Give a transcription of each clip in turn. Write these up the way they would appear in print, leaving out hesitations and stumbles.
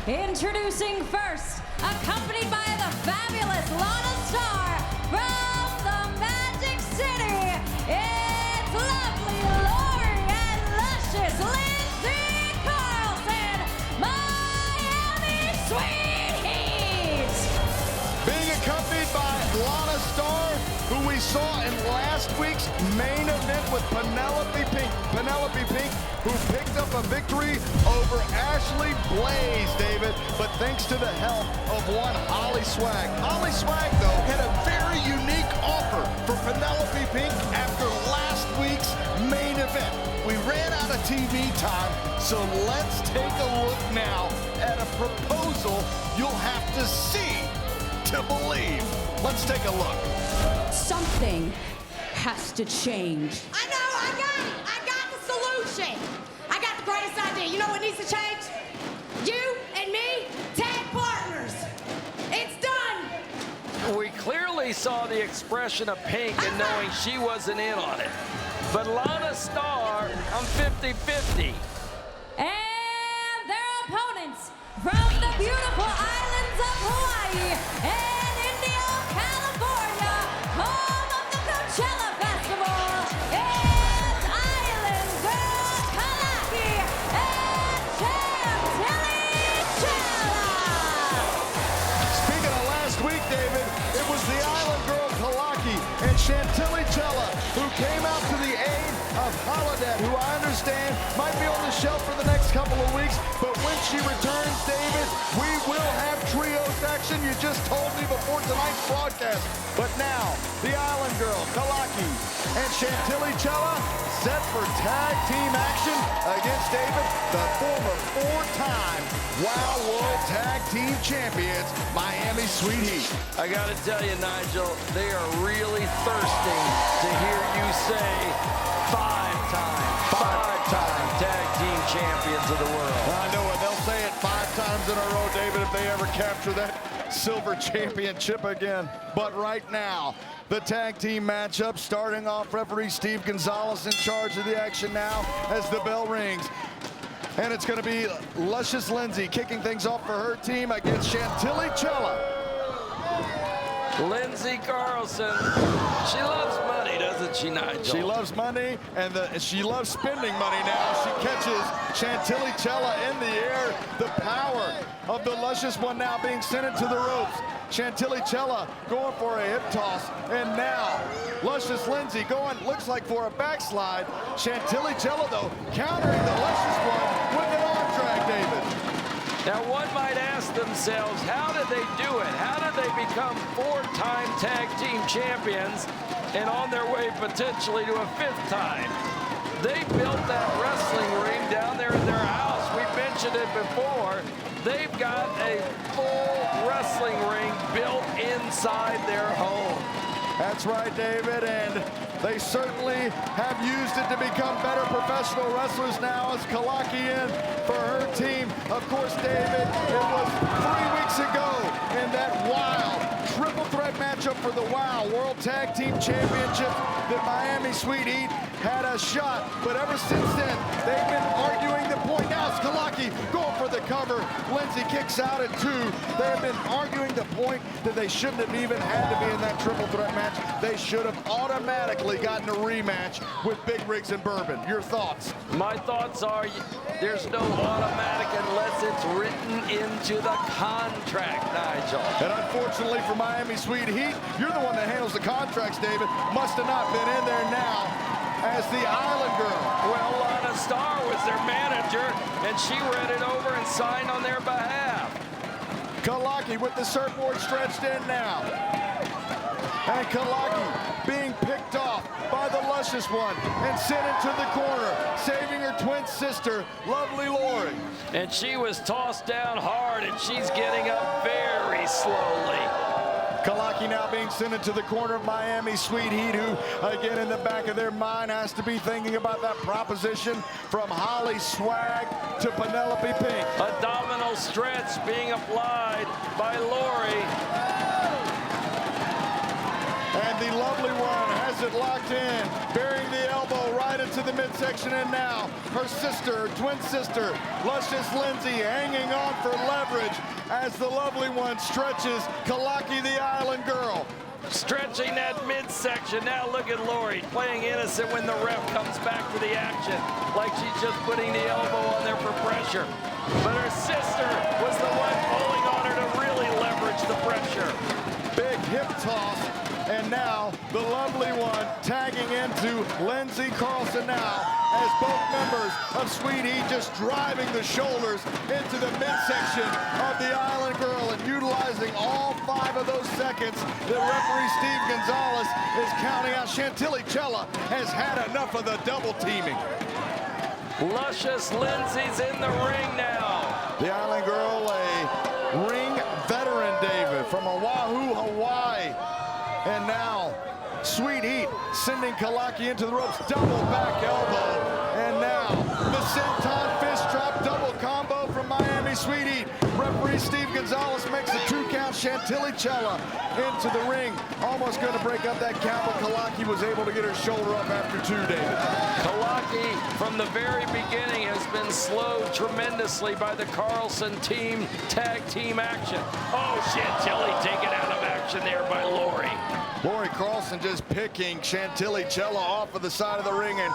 Introducing first, accompanied by the fabulous Lana Star from the Magic City, it's lovely Lori and luscious Lindsay Carlson, Miami Sweet Heat. Being accompanied by Lana Star, who we saw in last week's main event with Penelope Pink. Penelope Pink, who picked up a victory over Ashley Blaze, David, but thanks to the help of one Holly Swag. Holly Swag, though, had a very unique offer for Penelope Pink after last week's main event. We ran out of TV time, so let's take a look now at a proposal you'll have to see to believe. Let's take a look. Something has to change. I know, I got it. I got the solution. I got the greatest idea. You know what needs to change? You and me, tag partners. It's done. We clearly saw the expression of Pink and knowing she wasn't in on it. But Lana Star, I'm 50-50. And their opponents from the beautiful islands of Hawaii and Indio, California, home of the Chella Festival, it's Island Girl Kalaki and Chantilly Chella. Speaking of last week, David, it was the Island Girl Kalaki and Chantilly Chella who came out to the aid of Holiday, who I understand might be on the shelf for the next couple of weeks, but when she returns, David, we will have trios action. You just told me before tonight's broadcast. But now, the Island Girl, Kalaki, and Chantilly Chella set for tag team action against David, the former four-time WOW World Tag Team Champions, Miami Sweet Heat. I gotta tell you, Nigel, they are really thirsting to hear you say five-time tag team champions of the world. I know it. They'll say it 5 times in a row, David, if they ever capture that silver championship again. But right now, the tag team matchup, starting off, referee Steve Gonzalez in charge of the action now as the bell rings. And it's going to be Luscious Lindsay kicking things off for her team against Chantilly Chella. Lindsay Carlson, she loves money, doesn't she, Nigel? She loves money, and she loves spending money now. She catches Chantilly Chella in the air. The power of the Luscious one now being sent into the ropes. Chantilly Chella going for a hip toss, and now Luscious Lindsay going, looks like for a backslide. Chantilly Chella, though, countering the Luscious one with an arm drag, David. Now, one might ask themselves, how did they do it? How did they become 4-time tag team champions and on their way potentially to a 5th time? They built that wrestling ring down there in their house. We mentioned it before. They've got a full wrestling ring built inside their home. That's right, David, and they certainly have used it to become better professional wrestlers now as Kalaki in for her team. Of course, David, it was 3 weeks ago in that wild triple threat matchup for the WOW World Tag Team Championship that Miami Sweet Heat had a shot. But ever since then, they've been arguing the point. Now it's Kalaki going for the cover. Lindsay kicks out at 2. They have been arguing the point that they shouldn't have even had to be in that triple threat match. They should have automatically gotten a rematch with Big Rigs and Bourbon. Your thoughts? My thoughts are there's no automatic unless it's written into the contract, Nigel. And unfortunately for Miami Sweet Heat, you're the one that handles the contracts, David. Must have not been in there now as the Island Girl. Well, Lana Star was their manager, and she read it over and signed on their behalf. Kalaki with the surfboard stretched in now. And Kalaki being picked off by the Luscious one and sent into the corner, saving her twin sister, lovely Lori. And she was tossed down hard, and she's getting up very slowly. Kalaki now being sent into the corner of Miami Sweet Heat, who, again, in the back of their mind has to be thinking about that proposition from Holly Swag to Penelope Pink. Abdominal stretch being applied by Lori. And the lovely one has it locked in, burying the elbow right into the midsection, and now her sister, her twin sister, Luscious Lindsay, hanging on for leverage as the lovely one stretches Kalaki, the island girl. Stretching that midsection. Now look at Lori playing innocent when the ref comes back to the action, like she's just putting the elbow on there for pressure. But her sister was the one pulling on her to really leverage the pressure. Big hip toss, and now the lovely one tagging into Lindsay Carlson now as both members of Sweet Heat just driving the shoulders into the midsection of the island girl and utilizing all 5 of those seconds that referee Steve Gonzalez is counting out. Chantilly Chella has had enough of the double teaming. Luscious Lindsay's in the ring now. The island girl, a ring veteran, David, from Oahu, Hawaii. And now, Sweet Heat sending Kalaki into the ropes, double back elbow. And now, the senton fist drop double combo from Miami Sweet Heat. Referee Steve Gonzalez makes a 2 count. Chantilly Chella into the ring. Almost going to break up that count, but Kalaki was able to get her shoulder up after 2, David. Kalaki, from the very beginning, has been slowed tremendously by the Carlson team tag team action. Oh, Chantilly taken out of action there by Lori. Lori Carlson just picking Chantilly Chella off of the side of the ring, and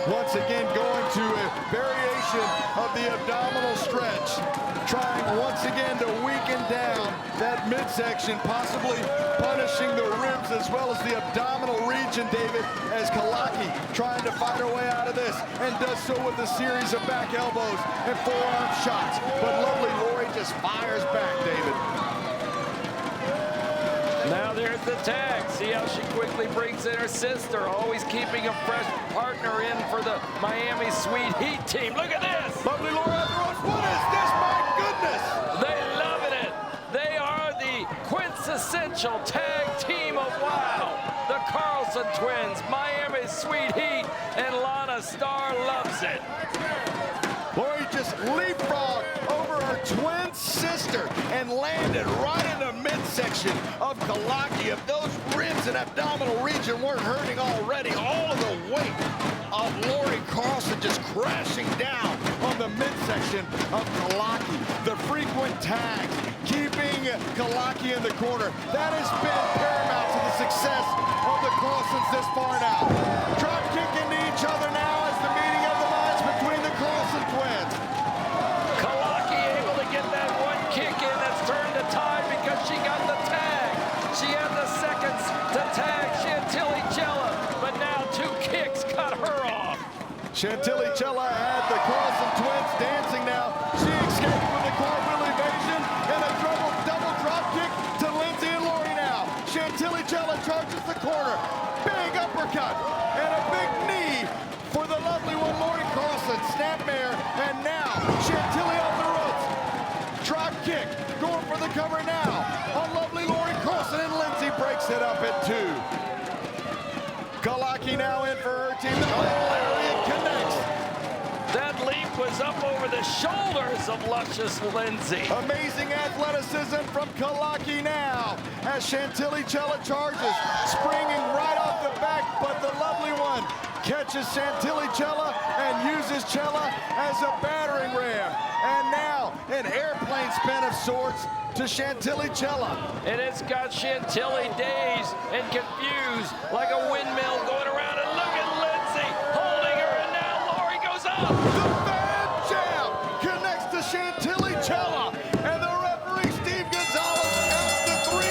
once again going to a variation of the abdominal stretch, trying once again to weaken down that midsection, possibly punishing the ribs as well as the abdominal region, David, as Kalaki trying to fight her way out of this, and does so with a series of back elbows and forearm shots. But lovely Lori just fires back, David. Now there's the tag. See how she quickly brings in her sister, always keeping a fresh partner in for the Miami Sweet Heat team. Look at this. Lovely Lori on the ropes. What is this? My goodness. They loving it. They are the quintessential tag team of WOW. The Carlson twins, Miami Sweet Heat, and Lana Starr loves it. Lori just leapfrogged over her twin sister and landed right in the midsection of Kalaki. If those ribs and abdominal region weren't hurting already, all of the weight of Lori Carlson just crashing down on the midsection of Kalaki. The frequent tags, keeping Kalaki in the corner. That has been paramount to the success of the Carlsons this far now. Drop kick into each other now as the meeting of the minds between the Carlson twins. Kalaki able to get that one kick in that's turned the tide because she got the tag. She had the seconds to tag Chantilly Chella, but now 2 kicks cut her off. Chantilly Chella had the Carlson twins dancing now. She escaped with a cartwheel evasion and a double drop kick to Lindsay and Lori now. Chantilly Chella charges the corner. Big uppercut and a big knee for the lovely one, Lori Carlson. Snapmare, and now Chantilly off the ropes. Drop kick, going for the cover now on lovely Lori Carlson, and Lindsay breaks it up at 2. Kalaki now in for her team. The lariat connects. That leap was up over the shoulders of Luscious Lindsay. Amazing athleticism from Kalaki now as Chantilly Chella charges, springing right off the back, but the lovely one catches Chantilly Chella and uses Chella as a battering ram. And now an airplane spin of sorts to Chantilly Chella. And it's got Chantilly dazed and confused like a windmill going around. And look at Lindsay holding her, and now Lori goes up. The Bad Jam connects to Chantilly Chella, and the referee Steve Gonzalez counts to 3.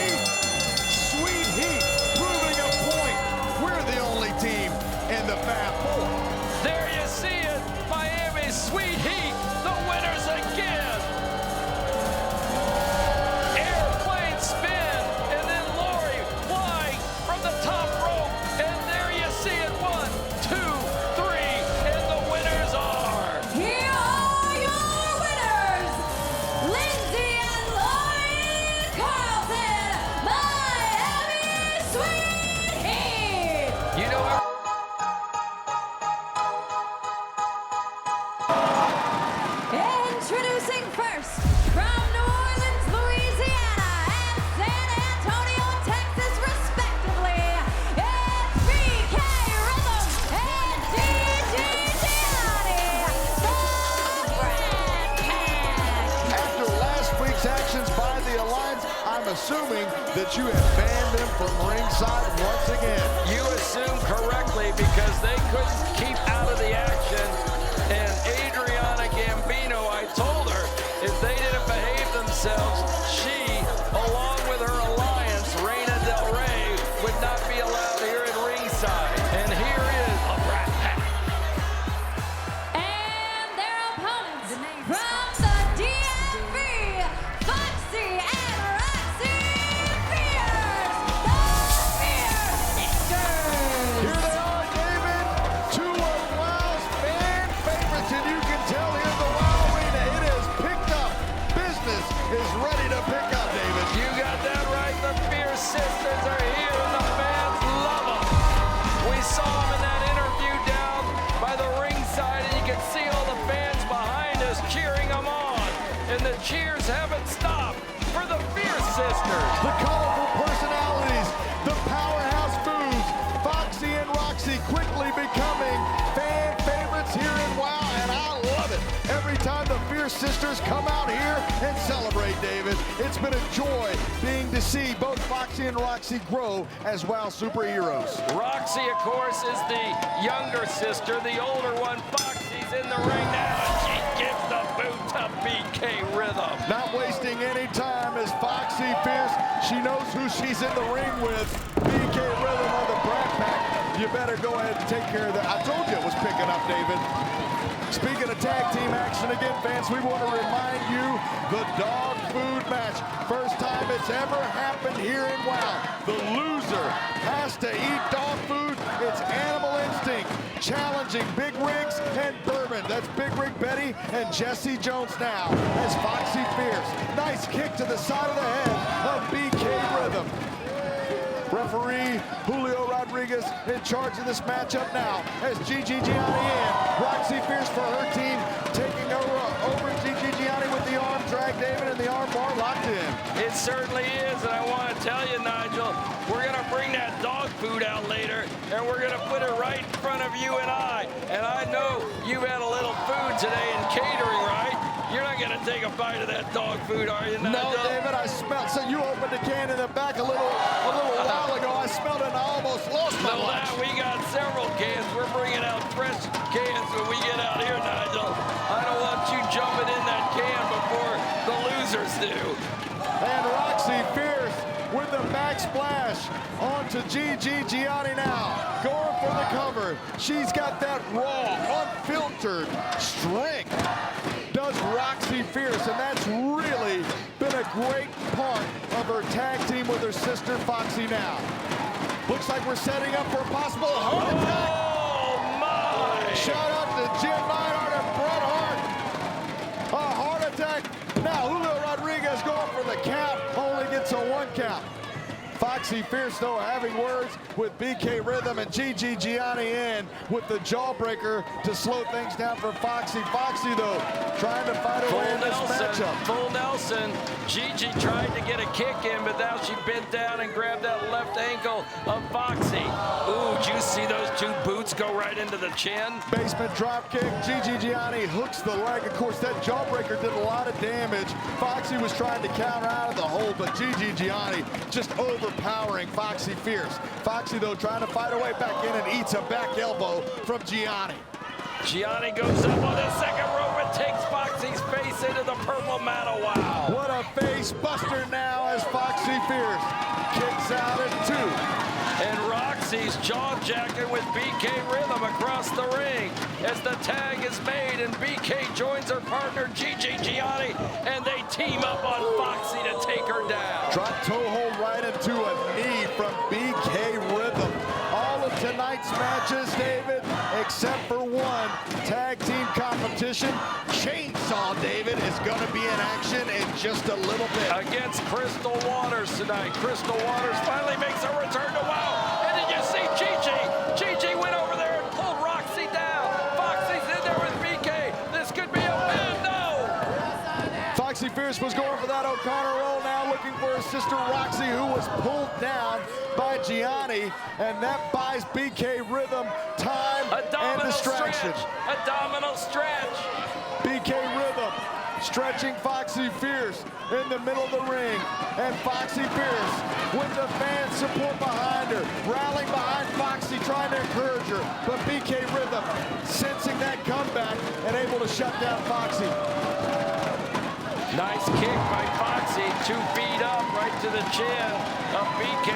Sweet Heat proving a point. We're the only team in the Fab 4. There you see it, Miami Sweet Heat, the winners again. Airplane spin, and then Lori flying from the top rope, and there you see it, 1, 2, 3, and the winners are assuming that you have banned them from ringside once again. You assume correctly because they couldn't keep out of the action. And Adriana Gambino, I told her, if they didn't behave themselves, she, along with her alliance, Reina Del Rey, would not be allowed here at ringside. And here is a Brat Pack. And their opponents from the DMV, Foxy and Roxy Fierce, the Fierce Sisters. Here they are, David. Two of WOW's fan favorites, and you can tell here in the WOW Arena, it is picked up. Business is ready to pick up, David. You got that right. The Fierce Sisters are here, and the fans love them. We saw them in that interview down by the ringside, and you can see all the fans behind us cheering them on. And the cheers haven't stopped for the Fierce Sisters. The colorful personalities, the powerhouse foods, Foxy and Roxy quickly becoming fan favorites here in WOW, and I love it. Every time the Fierce Sisters come out here and celebrate, David, it's been a joy being to see both Foxy and Roxy grow as WOW superheroes. Roxy, of course, is the younger sister. The older one, Foxy's in the ring now, and she gives the boot to BK Rhythm. Not wasting any time as Foxy Fierce, she knows who she's in the ring with. BK Rhythm on the Brat Pack. You better go ahead and take care of that. I told you it was picking up, David. Speaking of tag team action again, fans, we want to remind you the dog food match. First time it's ever happened here in WOW. The loser has to eat dog food. It's Animal Instinct challenging Big Rigs and Bourbon. That's Big Rig Betty and Jessie Jones now as Foxy Fierce. Nice kick to the side of the head of BK Rhythm. Referee Julio Rodriguez in charge of this matchup now as Gigi Gianni in. Roxy Fierce for her team taking over Gigi Gianni with the arm drag, David, and the arm bar locked in. It certainly is, and I want to tell you, Nigel, we're going to bring that dog food out later, and we're going to put it right in front of you and I. And I know you've had a little food today in catering, right? You're not going to take a bite of that dog food, are you, Nigel? No, David, I smelled. So you opened the can in the back a little while ago. I smelled it and I almost lost my lunch. We got several cans. We're bringing out fresh cans when we get out here, Nigel. I don't want you jumping in that can before the losers do. And Roxy Fierce with the back splash onto Gigi Gianni now. Going for the cover. She's got that raw, unfiltered strength. Does Roxy Fierce, and that's really been a great part of her tag team with her sister Foxy now. Looks like we're setting up for a possible heart attack. Oh, my! Shout out to Jim Neidhart and Bret Hart. A heart attack. Now Julio Rodriguez going for the count, only gets a 1 count. Foxy Fierce, though, having words with BK Rhythm and Gigi Gianni in with the jawbreaker to slow things down for Foxy. Foxy, though, trying to fight her way in this matchup. Full Nelson. Gigi tried to get a kick in, but now she bent down and grabbed that left ankle of Foxy. Ooh, did you see those two boots go right into the chin? Basement drop kick. Gigi Gianni hooks the leg. Of course, that jawbreaker did a lot of damage. Foxy was trying to counter out of the hole, but Gigi Gianni just overpowering Foxy Fierce. Foxy, though, trying to fight her way back in and eats a back elbow from Gianni. Gianni goes up on the second rope and takes Foxy's face into the purple mat. Oh, wow. What a face buster now as Foxy Fierce kicks out at 2. And Roxy's jaw-jacking with BK Rhythm across the ring as the tag is made and BK joins her partner Gigi Gianni and they team up on Foxy to take her down. Drop toe hold right into a knee from BK Rhythm. All of tonight's matches, David, except for one tag team competition. Chainsaw David is going to be in action in just a little bit. Against Crystal Waters tonight. Crystal Waters finally makes a return to WOW. And did you see Gigi? Gigi went over there and pulled Roxy down. Foxy's in there with BK. This could be a win. No. Foxy Fierce was going for that O'Connor roll, now looking for his sister Roxy, who was pulled down by Gianni, and that buys BK Rhythm time and distraction. Stretch. Abdominal stretch. BK Rhythm stretching Foxy Fierce in the middle of the ring. And Foxy Fierce with the fan support behind her, rallying behind Foxy, trying to encourage her. But BK Rhythm sensing that comeback and able to shut down Foxy. Nice kick by Foxy, 2 feet up, right to the chin of BK.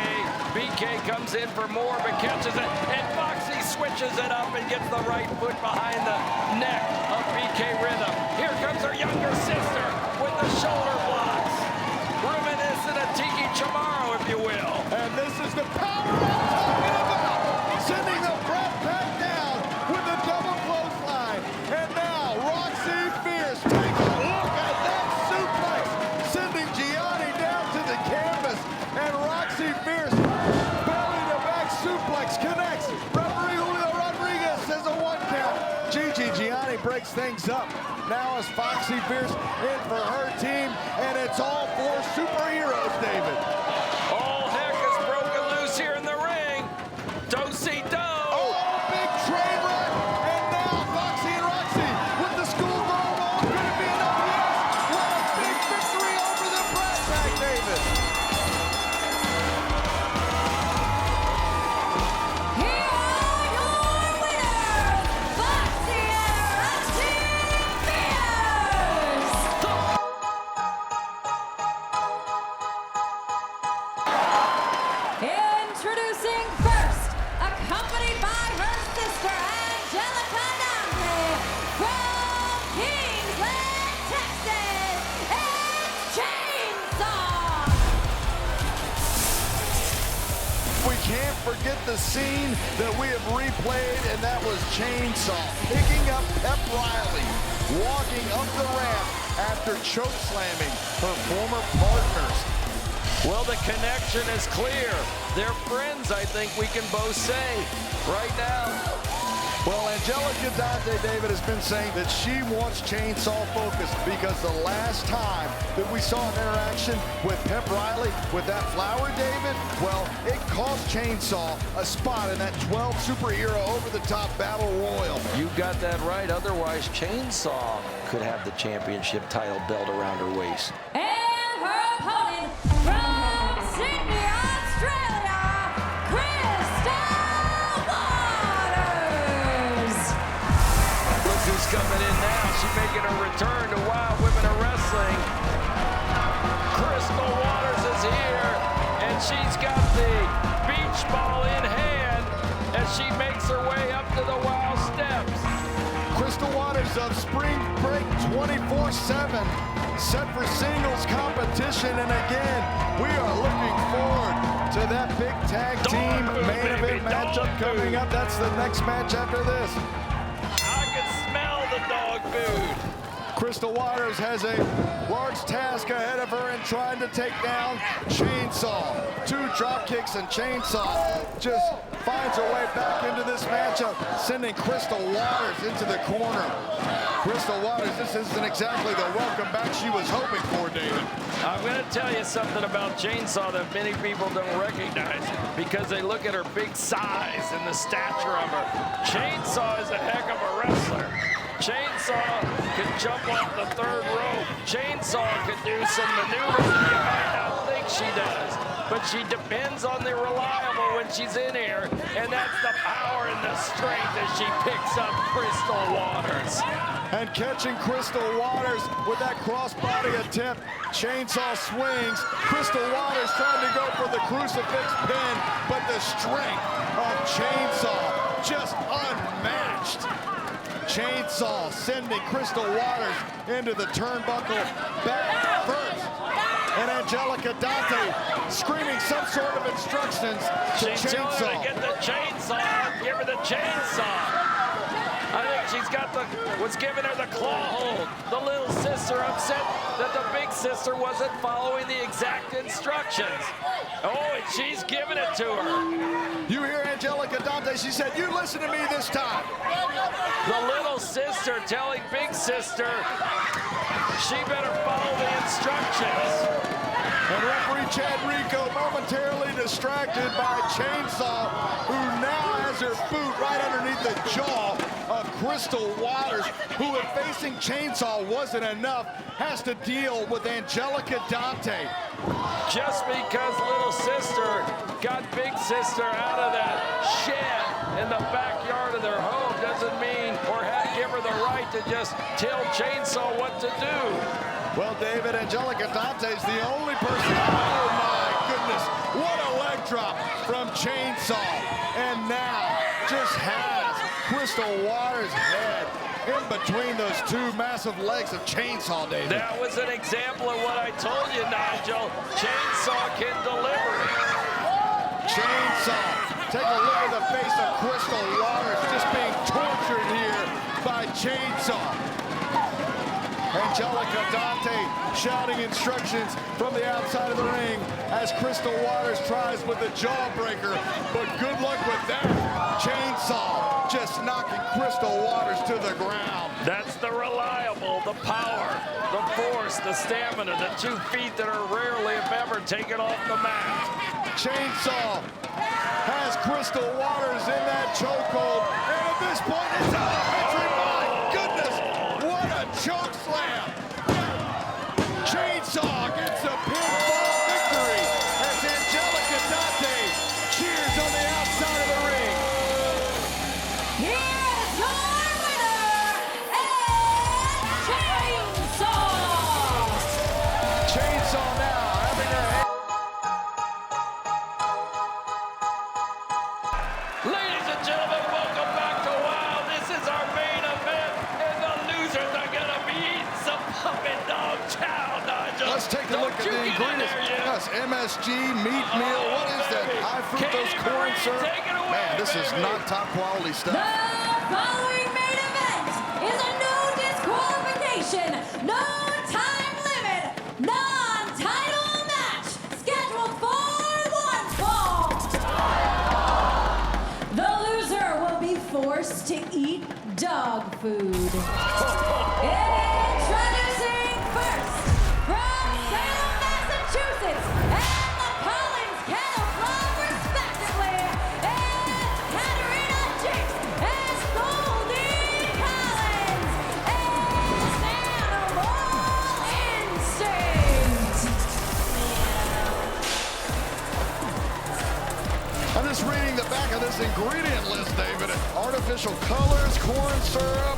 BK comes in for more, but catches it, and Foxy switches it up and gets the right foot behind the neck of BK Rhythm. Here comes her younger sister with the shoulder blocks. Reminiscent of Tiki Chamorro, if you will. And this is the power I'm talking about, sending the Brat Pack down with a double clothesline. And now Roxy Fierce takes a look at that suplex, sending Gianni down to the canvas. And Roxy Fierce, belly to back suplex, connects. Referee Julio Rodriguez says a 1 count. Gianni breaks things up. Now is Foxy Fierce in for her team, and it's all 4 superheroes, David. All heck is broken loose here in the ring. Do-si-do. Oh, big train wreck, and now Foxy and Roxy with the schoolgirl roll. Could it be enough? Yes. What a big victory over the Brat Pack, David. Here are your winners, Foxy and Roxy Fierce. Introducing first, accompanied by her sister Angelica Dante from Kingsland, Texas, it's Chainsaw. We can't forget the scene that we have replayed, and that was Chainsaw picking up Pep Riley, walking up the ramp after choke slamming her former partners. Well, the connection is clear. They're friends, I think we can both say right now. Well, Angelica Dante, David, has been saying that she wants Chainsaw focused because the last time that we saw an interaction with Pep Riley with that flower, David, well, it cost Chainsaw a spot in that 12 superhero over-the-top battle royal. You got that right. Otherwise, Chainsaw could have the championship title belt around her waist. And her opponent from Sydney, Australia, Crystal Waters. Look who's coming in now. She's making a return to Wild Women of Wrestling. Crystal Waters is here, and she's got the beach ball in hand as she makes her way up to the Wild Steps. Crystal Waters of Spring Break 24/7, set for singles competition, and again, we are looking forward to that big tag team Dog food, main baby, event matchup dog coming food. up. That's the next match after this. I can smell the dog food. Crystal Waters has a large task ahead of her in trying to take down Chainsaw. 2 drop kicks, and Chainsaw just finds her way back into this matchup, sending Crystal Waters into the corner. Crystal Waters, this isn't exactly the welcome back she was hoping for, David. I'm going to tell you something about Chainsaw that many people don't recognize because they look at her big size and the stature of her. Chainsaw is a heck of a wrestler. Chainsaw can jump off the 3rd rope. Chainsaw can do some maneuvers that you might not think she does. But she depends on the reliable when she's in here, and that's the power and the strength as she picks up Crystal Waters. And catching Crystal Waters with that crossbody attempt. Chainsaw swings. Crystal Waters trying to go for the crucifix pin, but the strength of Chainsaw just unmatched. Chainsaw sending Crystal Waters into the turnbuckle back first. And Angelica Dante screaming some sort of instructions to She's telling her Chainsaw. to get the chainsaw. Give her the chainsaw. I think she's got was giving her the claw hold. The little sister upset that the big sister wasn't following the exact instructions. Oh, and she's giving it to her. You hear Angelica Dante, she said, "You listen to me this time." The little sister telling big sister she better follow the instructions. And referee Chad Rico momentarily distracted by Chainsaw, who now has her boot right underneath the jaw of Crystal Waters, who, if facing Chainsaw wasn't enough, has to deal with Angelica Dante. Just because little sister got big sister out of that shed in the backyard of their home doesn't mean or give her the right to just tell Chainsaw what to do. Well, David, Angelica Dante's the only person. Oh my goodness, what a leg drop from Chainsaw. And now just has Crystal Waters' head in between those two massive legs of Chainsaw, David. That was an example of what I told you, Nigel. Chainsaw can deliver. Chainsaw, take a look at the face of Crystal Waters just being tortured here by Chainsaw. Angelica Dante shouting instructions from the outside of the ring as Crystal Waters tries with the jawbreaker, but good luck with that. Chainsaw just knocking Crystal Waters to the ground. That's the reliable, the power, the force, the stamina, the 2 feet that are rarely, if ever, taken off the mat. Chainsaw has Crystal Waters in that chokehold, and at this point it's out of victory. My goodness, what a choke slam! Chainsaw gets a pinfall victory as Angelica Dante cheers on the outside of the ring. Here is your winner, Chainsaw! Chainsaw now having her head. Ladies and gentlemen, welcome back to WOW. This is our main event, and the losers are going to be eating some puppet dog chow, Nigel. Let's take a look at the ingredients. Yes, MSG, meat meal. What is that? High fructose corn syrup. Man, this is not top quality The stuff. following main event is a no disqualification, no time limit, non-title match scheduled for 1 fall. The loser will be forced to eat dog food. Introducing first, from Salem, Massachusetts, and the Collins Cattle Club, respectively, and Katarina Jinx and Goldie Collins, and Animal Instinct. I'm just reading the back of this ingredient list, David. Artificial colors, corn syrup,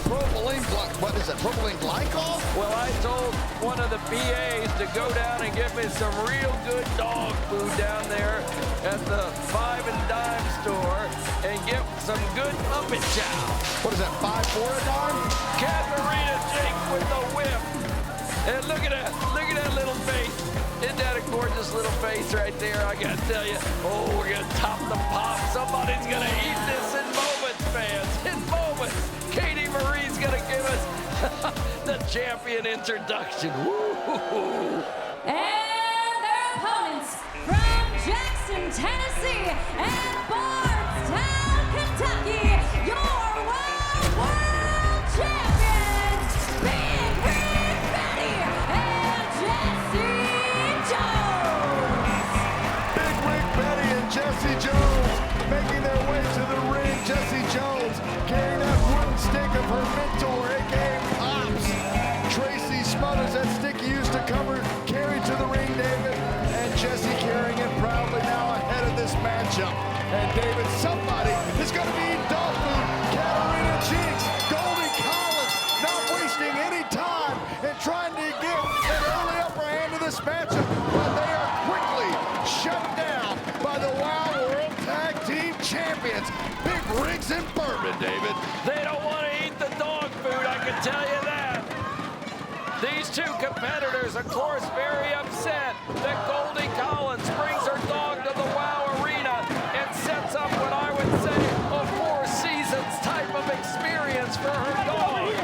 propylene, what is it, propylene glycol? Well, I told one of the BAs to go down and get me some real good dog food down there at the 5 and Dime store and get some good puppet chow. What is that, 5 for a dime? Katarina Jake with the whip. And look at that little face. Isn't that a gorgeous little face right there? I gotta tell you, oh, we're gonna top the pop. Somebody's gonna eat this in moments, fans, in moments. Katie Marie's gonna give us the champion introduction. Woo-hoo-hoo. And their opponents from Jackson, Tennessee, and Bardstown, Kentucky, your World Champions, Big Rig Betty and Jessie Jones. Big Rig Betty and Jessie Jones making their way to the ring. Jessie Jones carrying that wooden stick of her mentor, a.k.a. Pops. Tracy Smothers, that stick he used to carry to the ring, David. And Jessie carrying it proudly now ahead of this matchup. And David, somebody is going to be eating dog food. Katarina Jinx, Goldie Collins, not wasting any time and trying to get an early upper hand to this matchup. But they are quickly shut down by the WOW World Tag Team Champions, Big Rigs and Bourbon, David. They don't want to eat the dog food, I can tell you that. These two competitors, of course, very upset that Goldie Collins brings her dog to the WOW Arena and sets up what I would say a 4 seasons type of experience for her dog.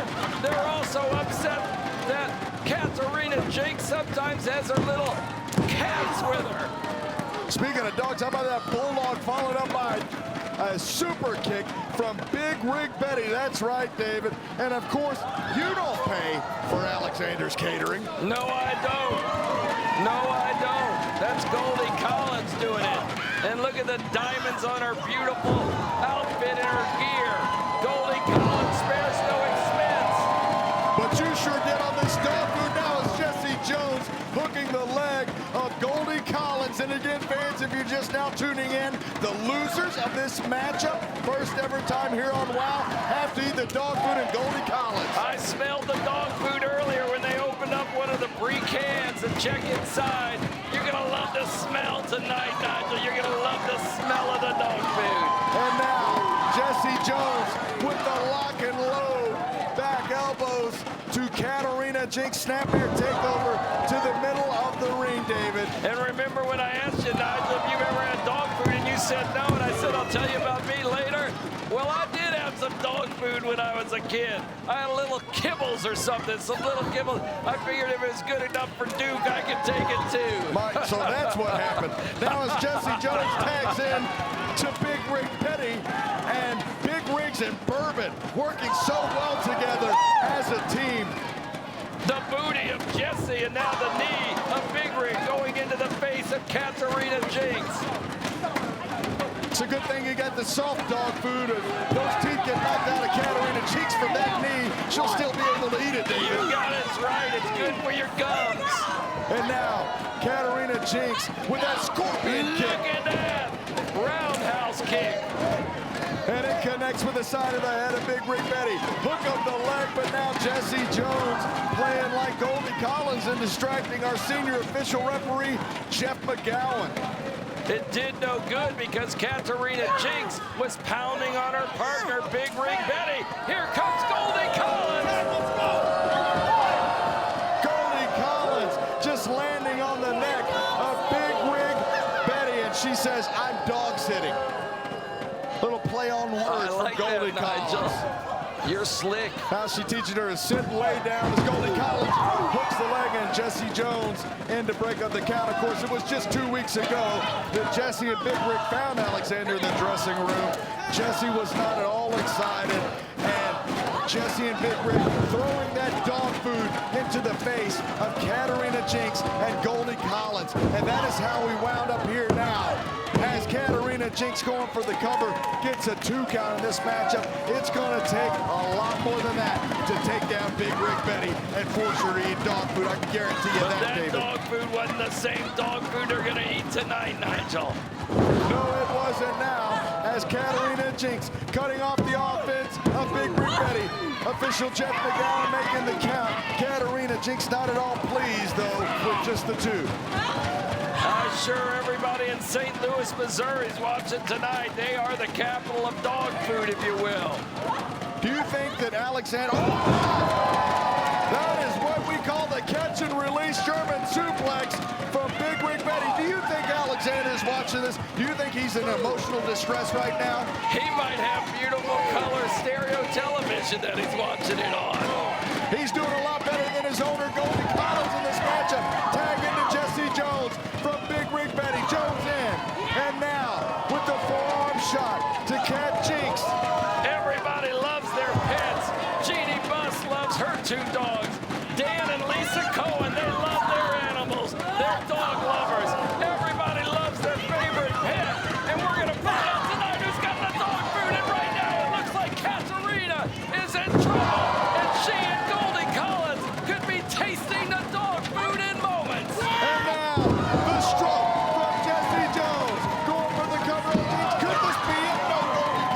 They're also upset that Katarina Jake sometimes has her little cats with her. Speaking of dogs, how about that bulldog followed up by a super kick from Big Rig Betty? That's right, David. And of course, you don't pay for Alexander's Catering. No, I don't. No, I don't. That's Goldie Collins doing it. And look at the diamonds on her beautiful outfit and her gear. Goldie Collins spares no expense. But you sure did on this dog food. Now it's Jessie Jones hooking the leg of Goldie Collins. And again, fans, if you're just now tuning in, the losers of this matchup, first ever time here on WOW, have to eat the dog food and Goldie Collins. I smelled the dog food earlier when they opened up one of the free cans and check inside. You're gonna love the smell tonight, Nigel. You're gonna love the smell of the dog food. And now, Jessie Jones with the lock and load. Back elbows to Katarina Jinx. Snapmare takeover to the middle of the ring, David. And remember when I asked you, Nigel, if you've ever had dog food, and you said no, and I said, I'll tell you about me later. Well, I did have some dog food when I was a kid. I had little kibbles or something, some little kibbles. I figured if it was good enough for Duke, I could take it too. So that's what happened. Now as Jessie Jones tags in to Big Rig Petty, and Big Rigs and Bourbon working so well together as a team. The booty of Jessie, and now the knee of Big Rig going into the face of Katarina Jinx. It's a good thing you got the soft dog food. If those teeth get knocked out of Katarina Jinx from that knee, she'll still be able to eat it, David. You got it right. It's good for your gums. And now, Katarina Jinx with that scorpion kick. Look at that. Roundhouse kick. And it connects with the side of the head of Big Rig Betty. Hook up the leg, but now Jessie Jones playing like Goldie Collins and distracting our senior official referee, Jeff McGowan. It did no good because Katarina Jinx was pounding on her partner, Big Rig Betty. Here comes Goldie Collins. Goldie Collins just landing on the neck of Big Rig Betty, and she says, I'm dog sitting. Little play on words from Goldie Collins. You're slick. Now she teaching her to sit and lay down as Goldie Collins hooks the leg and Jessie Jones in to break up the count. Of course, it was just 2 weeks ago that Jessie and Big Rig found Alexander in the dressing room. Jessie was not at all excited, and Jessie and Big Rig throwing that dog food into the face of Katarina Jinx and Goldie Collins. And that is how we wound up here now. As Katarina Jinx going for the cover, gets a 2 count in this matchup. It's going to take a lot more than that to take down Big Rig Betty and force her to eat dog food. I can guarantee you But that, David. dog food wasn't the same dog food they're going to eat tonight, Nigel. No, it wasn't now, as Katarina Jinx cutting off the offense of Big Rig Betty. Official Jeff McGowan making the count. Katarina Jinx not at all pleased, though, with just the 2. I'm sure everybody in St. Louis, Missouri is watching tonight. They are the capital of dog food, if you will. Do you think that Alexander... that is what we call the catch and release German suplex from Big Rig Betty. Do you think Alexander's watching this? Do you think he's in emotional distress right now? He might have beautiful color stereo television that he's watching it on. He's doing a lot better than his owner, Goldie Collins, in this matchup. Tag into Jessie Jones from Big Rig Betty. Jones in. And now, with the forearm shot to Kat Jinx. Everybody loves their pets. Jeannie Buss loves her 2 dogs. Dan and Lisa Cohen, they love their animals. They're dog lovers. Everybody loves their favorite pet. And we're going to find out tonight who's got the dog food. And right now, it looks like Katarina is in trouble. And she and Goldie Collins could be tasting the dog food in moments. And now, the stroke from Jessie Jones. Going for the cover of Jinx. Could this be it? No,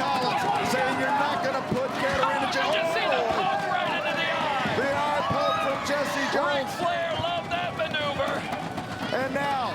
Goldie Collins saying you're not going to put Katarina Jones. Did you see the poke right into the eye? The eye poke from Jessie Ric Jones. Flair loved that maneuver. And now,